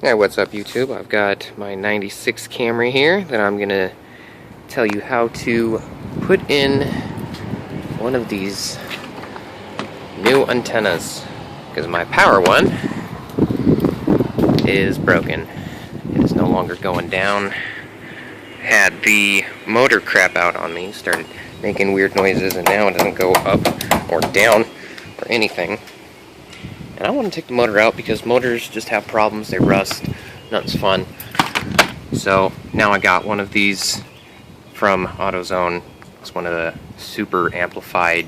Hey, what's up YouTube? I've got my 96 Camry here that I'm gonna tell you how to put in one of these new antennas, because my power one is broken. It is no longer going down. Had the motor crap out on me, started making weird noises, and now it doesn't go up or down or anything. And I want to take the motor out because motors just have problems, they rust, nothing's fun. So now I got one of these from AutoZone. It's one of the super amplified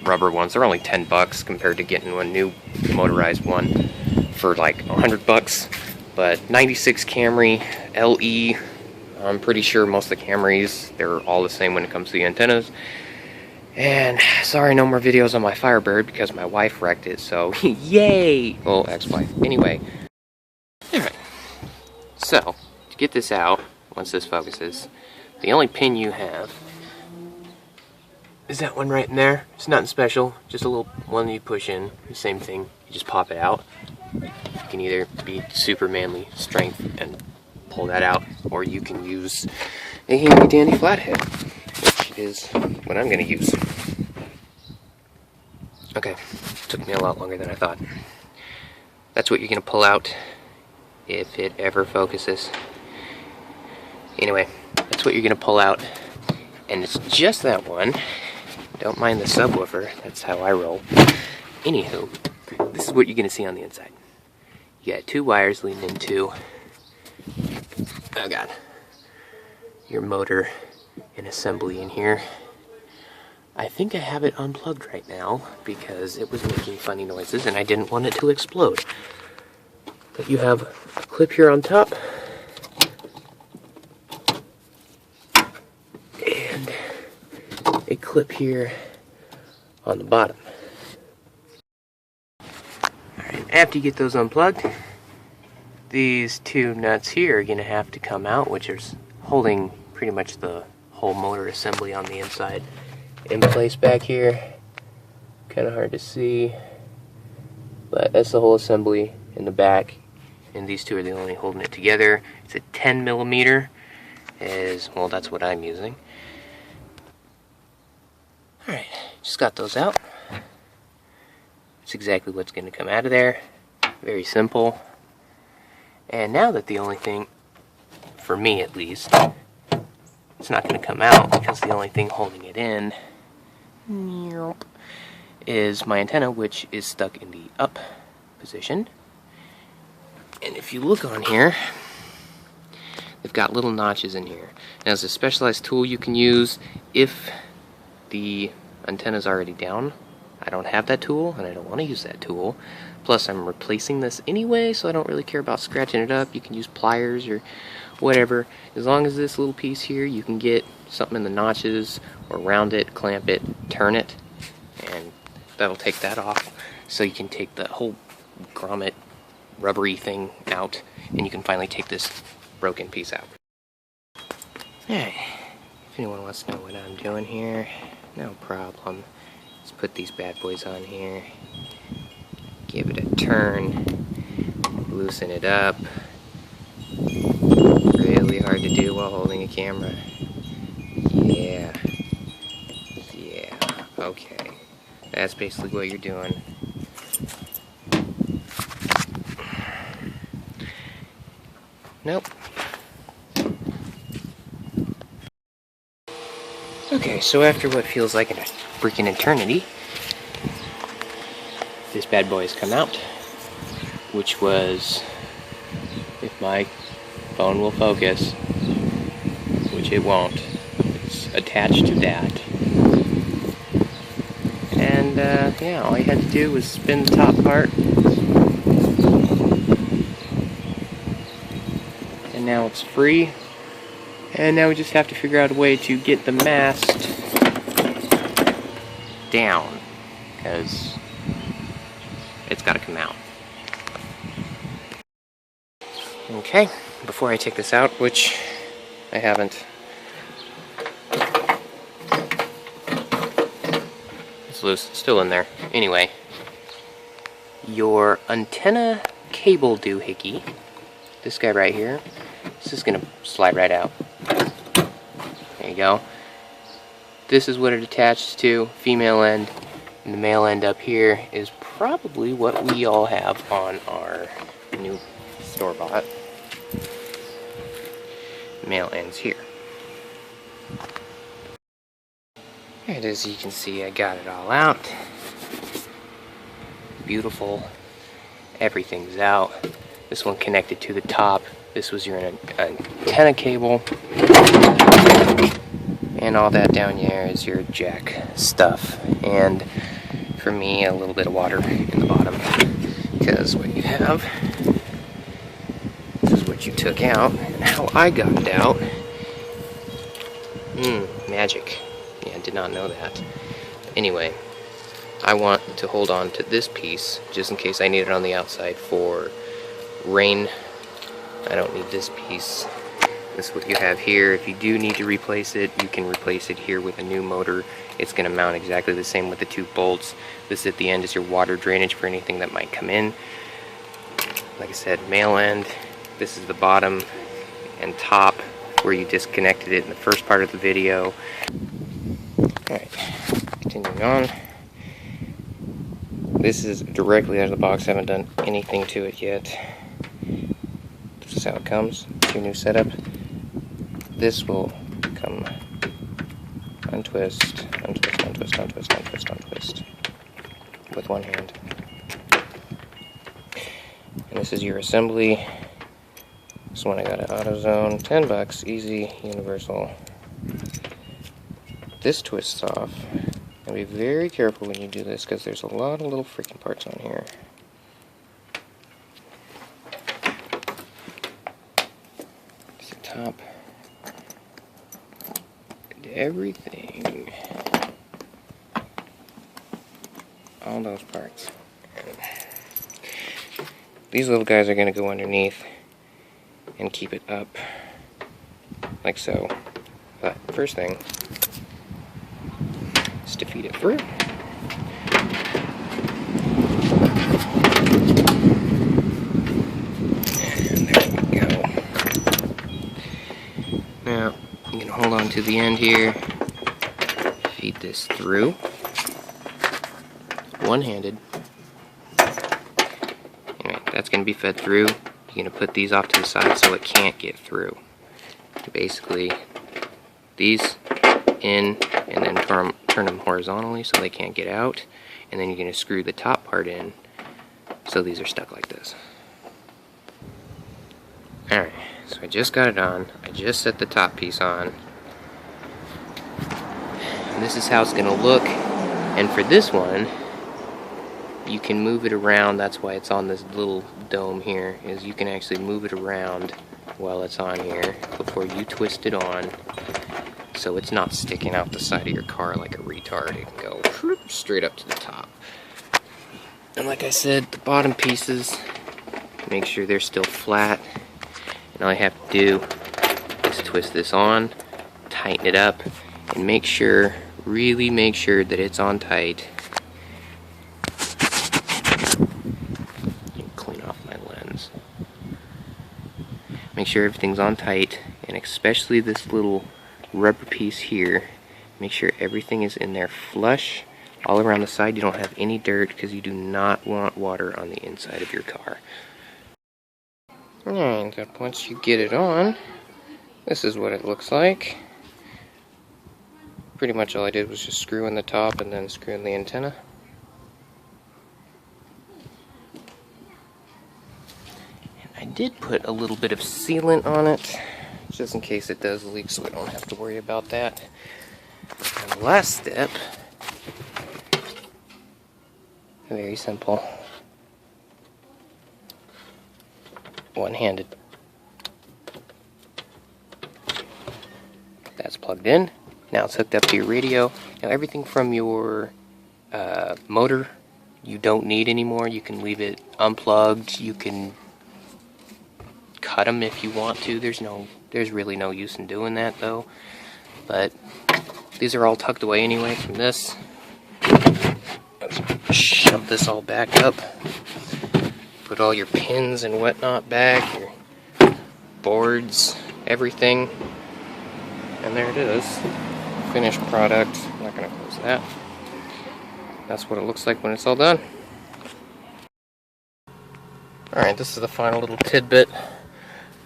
rubber ones. They're only 10 bucks compared to getting a new motorized one for like 100 bucks. But 96 Camry LE, I'm pretty sure most of the Camrys, they're all the same when it comes to the antennas. And sorry, no more videos on my Firebird because my wife wrecked it, so yay! Well, ex-wife. Anyway. Alright. So, to get this out, once this focuses, the only pin you have is that one right in there. It's nothing special, just a little one that you push in. The same thing, you just pop it out. You can either be super manly strength and pull that out, or you can use a handy dandy flathead, which is what I'm going to use. Okay, took me a lot longer than I thought. That's what you're going to pull out if it ever focuses. Anyway, that's what you're going to pull out, and it's just that one. Don't mind the subwoofer, that's how I roll. Anywho, this is what you're going to see on the inside. You got two wires leading into, oh god, your motor and assembly in here. I think I have it unplugged right now because it was making funny noises and I didn't want it to explode. But you have a clip here on top and a clip here on the bottom. Alright, after you get those unplugged, these two nuts here are going to have to come out, which is holding pretty much the whole motor assembly on the inside in place back here. Kind of hard to see, but that's the whole assembly in the back, and these two are the only holding it together. It's a 10mm, as well, that's what I'm using. Alright, just got those out. That's exactly what's going to come out of there. Very simple. And now that the only thing, for me at least, it's not going to come out because the only thing holding it in is my antenna, which is stuck in the up position. And if you look on here, they've got little notches in here. Now, there's a specialized tool you can use if the antenna's already down. I don't have that tool, and I don't want to use that tool. Plus, I'm replacing this anyway, so I don't really care about scratching it up. You can use pliers or whatever. As long as this little piece here, you can get something in the notches or round it, clamp it, turn it, and that'll take that off. So you can take the whole grommet rubbery thing out, and you can finally take this broken piece out. Alright, if anyone wants to know what I'm doing here, no problem. Let's put these bad boys on here, give it a turn, loosen it up. Really hard to do while holding a camera. Yeah, okay. That's basically what you're doing. Nope. Okay, so after what feels like a freaking eternity, this bad boy has come out, which was, if my phone will focus, which it won't, it's attached to that. And yeah, all you had to do was spin the top part, and now it's free. And now we just have to figure out a way to get the mast down, because it's got to come out. Okay, before I take this out, which I haven't, it's loose, it's still in there. Anyway, your antenna cable doohickey this guy right here, this is going to slide right out. There you go. This is what it attaches to, female end, and the male end up here is probably what we all have on our new store-bought. Male ends here. And as you can see, I got it all out. Beautiful. Everything's out. This one connected to the top. This was your antenna cable. And all that down here is your jack stuff. And for me, a little bit of water in the bottom. Because what you have, this is what you took out. And how I got it out. Magic. Yeah, I did not know that. Anyway, I want to hold on to this piece just in case I need it on the outside for rain. I don't need this piece. This is what you have here. If you do need to replace it, you can replace it here with a new motor. It's going to mount exactly the same with the two bolts. This at the end is your water drainage for anything that might come in. Like I said, male end. This is the bottom and top where you disconnected it in the first part of the video. Alright, continuing on. This is directly out of the box. I haven't done anything to it yet. This is how it comes. It's your new setup. This will come untwist, untwist, untwist, untwist, untwist, untwist with one hand. And this is your assembly. This one I got at AutoZone. 10 bucks, easy, universal. This twists off. And be very careful when you do this because there's a lot of little freaking parts on here. It's the top. And everything. All those parts. These little guys are going to go underneath and keep it up like so. But first thing is to feed it through. And there we go. Now you can hold on to the end here, feed this through one-handed. Alright, that's going to be fed through. You're going to put these off to the side so it can't get through. Basically, these in and then turn them horizontally so they can't get out. And then you're going to screw the top part in so these are stuck like this. Alright, so I just got it on. I just set the top piece on. And this is how it's going to look. And for this one, you can move it around. That's why it's on this little dome here, is you can actually move it around while it's on here before you twist it on, so it's not sticking out the side of your car like a retard. It can go straight up to the top. And like I said, the bottom pieces, make sure they're still flat, and all I have to do is twist this on, tighten it up, and make sure, really make sure that it's on tight. Make sure everything's on tight, and especially this little rubber piece here, make sure everything is in there flush all around the side. You don't have any dirt because you do not want water on the inside of your car. And once you get it on, this is what it looks like. Pretty much all I did was just screw in the top and then screw in the antenna. I did put a little bit of sealant on it, just in case it does leak, so I don't have to worry about that. And the last step, very simple, one-handed. That's plugged in. Now it's hooked up to your radio. Now everything from your motor you don't need anymore. You can leave it unplugged. You can cut them if you want to. There's really no use in doing that though. But these are all tucked away anyway from this. Let's shove this all back up. Put all your pins and whatnot back, your boards, everything. And there it is. Finished product. I'm not going to close that. That's what it looks like when it's all done. Alright, this is the final little tidbit.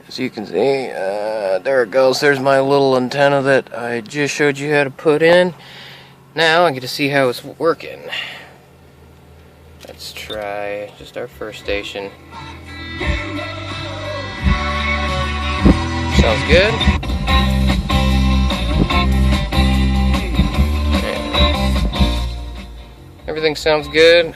As you can see, there it goes. There's my little antenna that I just showed you how to put in. Now I get to see how it's working. Let's try just our first station. Sounds good. Everything sounds good.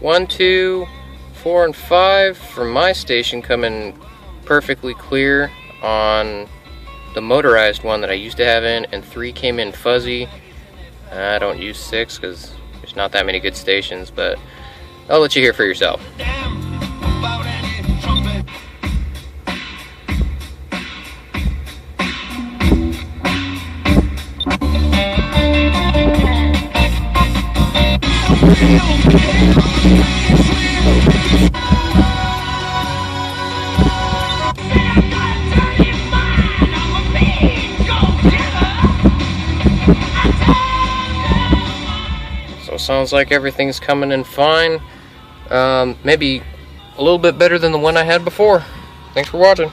1, 2, 4, and 5 from my station come in perfectly clear on the motorized one that I used to have in, and 3 came in fuzzy. I don't use 6 because there's not that many good stations, but I'll let you hear for yourself. So sounds like everything's coming in fine. Maybe a little bit better than the one I had before. Thanks for watching.